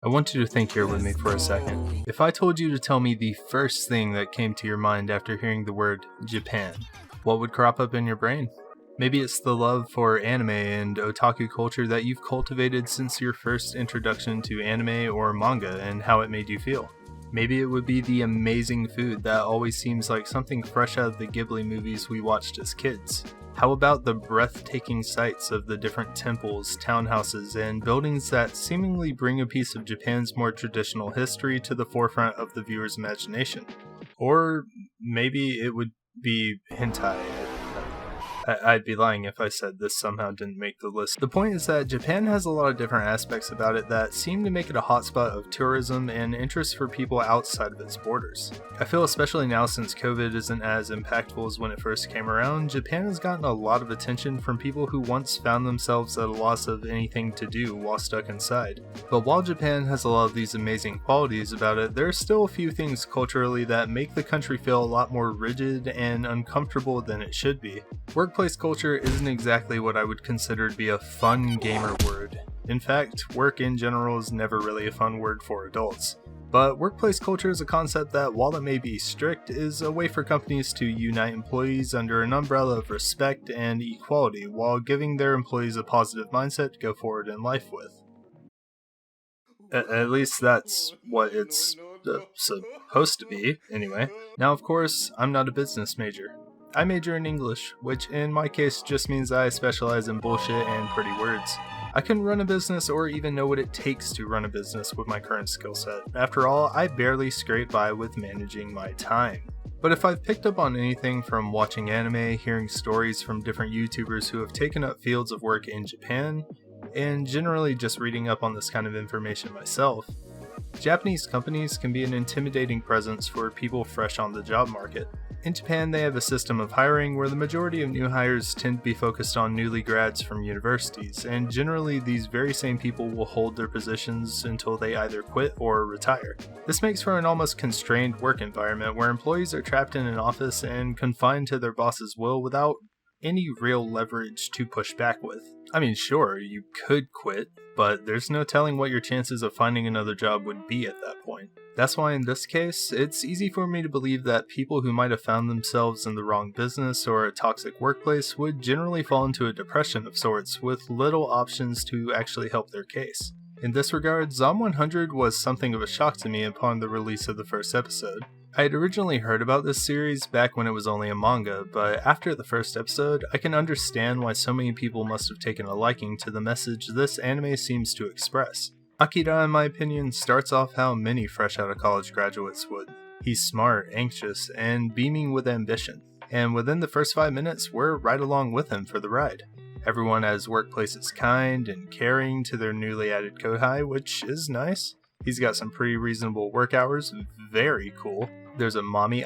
I want you to think here with me for a second. If I told you to tell me the first thing that came to your mind after hearing the word Japan, what would crop up in your brain? Maybe it's the love for anime and otaku culture that you've cultivated since your first introduction to anime or manga and how it made you feel. Maybe it would be the amazing food that always seems like something fresh out of the Ghibli movies we watched as kids. How about the breathtaking sights of the different temples, townhouses, and buildings that seemingly bring a piece of Japan's more traditional history to the forefront of the viewer's imagination? Or maybe it would be hentai. I'd be lying if I said this somehow didn't make the list. The point is that Japan has a lot of different aspects about it that seem to make it a hotspot of tourism and interest for people outside of its borders. I feel especially now since COVID isn't as impactful as when it first came around, Japan has gotten a lot of attention from people who once found themselves at a loss of anything to do while stuck inside. But while Japan has a lot of these amazing qualities about it, there are still a few things culturally that make the country feel a lot more rigid and uncomfortable than it should be. Workplace culture isn't exactly what I would consider to be a fun gamer word. In fact, work in general is never really a fun word for adults. But workplace culture is a concept that, while it may be strict, is a way for companies to unite employees under an umbrella of respect and equality while giving their employees a positive mindset to go forward in life with. At least that's what it's supposed to be, anyway. Now, of course, I'm not a business major. I major in English, which in my case just means I specialize in bullshit and pretty words. I couldn't run a business or even know what it takes to run a business with my current skill set. After all, I barely scrape by with managing my time. But if I've picked up on anything from watching anime, hearing stories from different YouTubers who have taken up fields of work in Japan, and generally just reading up on this kind of information myself, Japanese companies can be an intimidating presence for people fresh on the job market. In Japan, they have a system of hiring where the majority of new hires tend to be focused on newly grads from universities, and generally these very same people will hold their positions until they either quit or retire. This makes for an almost constrained work environment where employees are trapped in an office and confined to their boss's will without any real leverage to push back with. I mean, sure, you could quit, but there's no telling what your chances of finding another job would be at that point. That's why in this case, it's easy for me to believe that people who might have found themselves in the wrong business or a toxic workplace would generally fall into a depression of sorts with little options to actually help their case. In this regard, Zom100 was something of a shock to me upon the release of the first episode. I had originally heard about this series back when it was only a manga, but after the first episode, I can understand why so many people must have taken a liking to the message this anime seems to express. Akira, in my opinion, starts off how many fresh out of college graduates would. He's smart, anxious, and beaming with ambition. And within the first 5 minutes, we're right along with him for the ride. Everyone at his workplace is kind and caring to their newly added kohai, which is nice. He's got some pretty reasonable work hours, very cool. There's a mommy.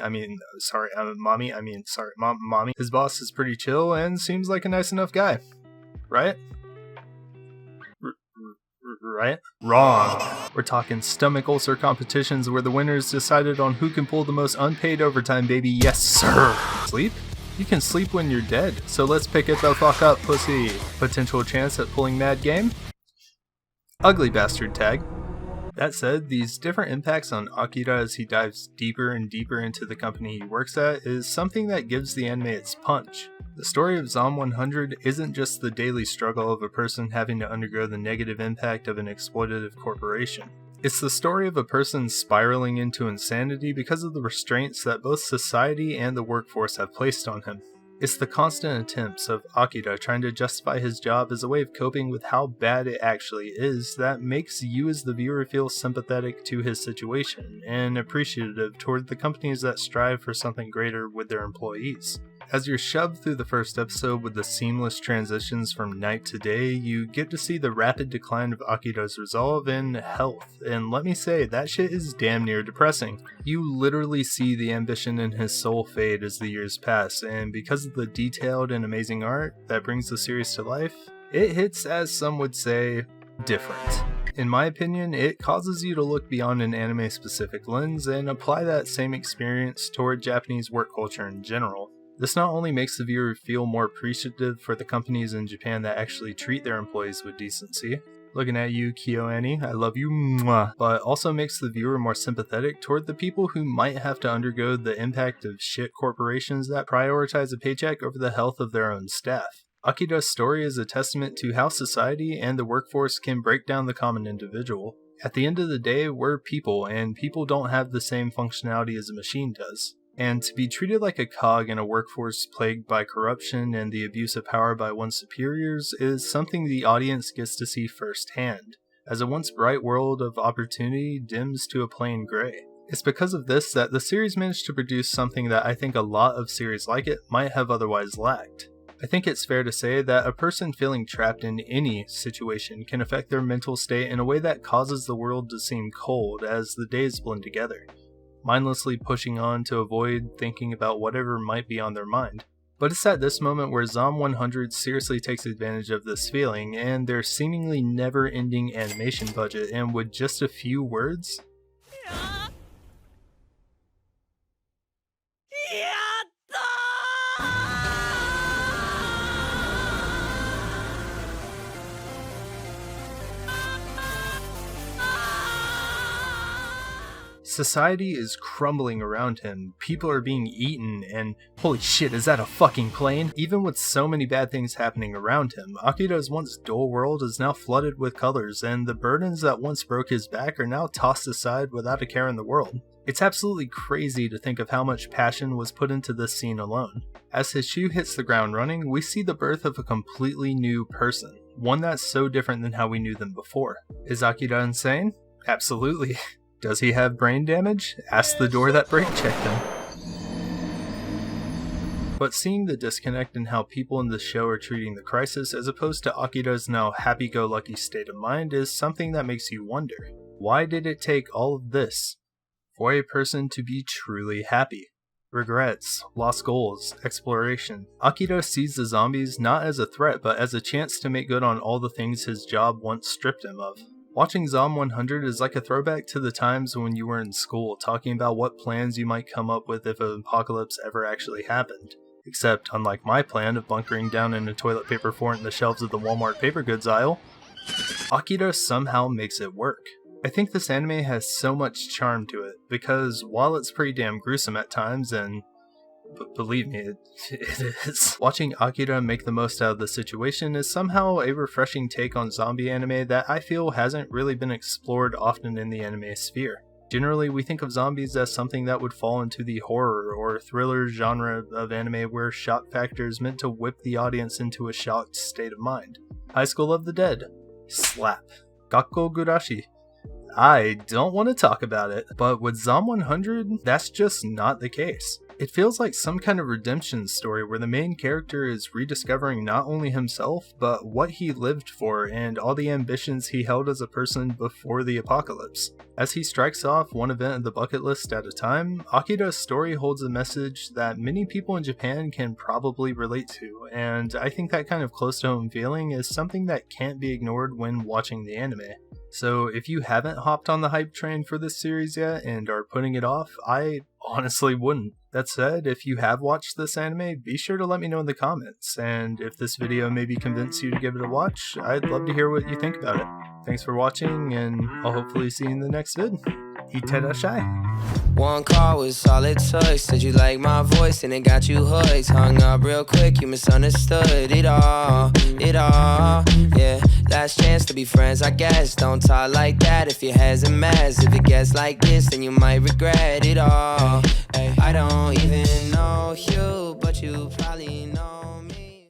His boss is pretty chill and seems like a nice enough guy. Right? Right? Wrong. We're talking stomach ulcer competitions where the winners decided on who can pull the most unpaid overtime, baby. Yes, sir. Sleep? You can sleep when you're dead, so let's pick it the fuck up, pussy. Potential chance at pulling mad game? Ugly bastard tag. That said, these different impacts on Akira as he dives deeper and deeper into the company he works at is something that gives the anime its punch. The story of Zom100 isn't just the daily struggle of a person having to undergo the negative impact of an exploitative corporation. It's the story of a person spiraling into insanity because of the restraints that both society and the workforce have placed on him. It's the constant attempts of Akira trying to justify his job as a way of coping with how bad it actually is that makes you as the viewer feel sympathetic to his situation and appreciative toward the companies that strive for something greater with their employees. As you're shoved through the first episode with the seamless transitions from night to day, you get to see the rapid decline of Akira's resolve and health, and let me say, that shit is damn near depressing. You literally see the ambition in his soul fade as the years pass, and because of the detailed and amazing art that brings the series to life, it hits, as some would say, different. In my opinion, it causes you to look beyond an anime-specific lens and apply that same experience toward Japanese work culture in general. This not only makes the viewer feel more appreciative for the companies in Japan that actually treat their employees with decency, Looking at you, KyoAni, I love you, mwah. But also makes the viewer more sympathetic toward the people who might have to undergo the impact of shit corporations that prioritize a paycheck over the health of their own staff. Akira's story is a testament to how society and the workforce can break down the common individual. At the end of the day, we're people, and people don't have the same functionality as a machine does. And to be treated like a cog in a workforce plagued by corruption and the abuse of power by one's superiors is something the audience gets to see firsthand, as a once bright world of opportunity dims to a plain gray. It's because of this that the series managed to produce something that I think a lot of series like it might have otherwise lacked. I think it's fair to say that a person feeling trapped in any situation can affect their mental state in a way that causes the world to seem cold as the days blend together, mindlessly pushing on to avoid thinking about whatever might be on their mind. But it's at this moment where Zom100 seriously takes advantage of this feeling and their seemingly never-ending animation budget, and with just a few words, society is crumbling around him, people are being eaten, and holy shit, is that a fucking plane? Even with so many bad things happening around him, Akira's once dull world is now flooded with colors, and the burdens that once broke his back are now tossed aside without a care in the world. It's absolutely crazy to think of how much passion was put into this scene alone. As his shoe hits the ground running, we see the birth of a completely new person, one that's so different than how we knew them before. Is Akira insane? Absolutely. Does he have brain damage? Ask the door that brake checked him. But seeing the disconnect in how people in the show are treating the crisis as opposed to Akira's now happy-go-lucky state of mind is something that makes you wonder. Why did it take all of this for a person to be truly happy? Regrets, lost goals, exploration. Akira sees the zombies not as a threat but as a chance to make good on all the things his job once stripped him of. Watching Zom100 is like a throwback to the times when you were in school talking about what plans you might come up with if an apocalypse ever actually happened. Except, unlike my plan of bunkering down in a toilet paper fort in the shelves of the Walmart paper goods aisle, Akira somehow makes it work. I think this anime has so much charm to it, because while it's pretty damn gruesome at times, and believe me, it is, watching Akira make the most out of the situation is somehow a refreshing take on zombie anime that I feel hasn't really been explored often in the anime sphere. Generally, we think of zombies as something that would fall into the horror or thriller genre of anime where shock factor is meant to whip the audience into a shocked state of mind. High School of the Dead. Slap. Gakko Gurashi. I don't want to talk about it, but with Zom100, that's just not the case. It feels like some kind of redemption story where the main character is rediscovering not only himself, but what he lived for and all the ambitions he held as a person before the apocalypse. As he strikes off one event of the bucket list at a time, Akira's story holds a message that many people in Japan can probably relate to, and I think that kind of close to home feeling is something that can't be ignored when watching the anime. So if you haven't hopped on the hype train for this series yet and are putting it off, I honestly wouldn't. That said, if you have watched this anime, be sure to let me know in the comments, and if this video maybe convinced you to give it a watch, I'd love to hear what you think about it. Thanks for watching, and I'll hopefully see you in the next vid. Itterashai. One call was all it took. Said you like my voice and it got you hooked. Hung up real quick, you misunderstood it all, yeah. Last chance to be friends, I guess. Don't talk like that if your head's a mess. If it gets like this, then you might regret it all. I don't even know you, but you probably know.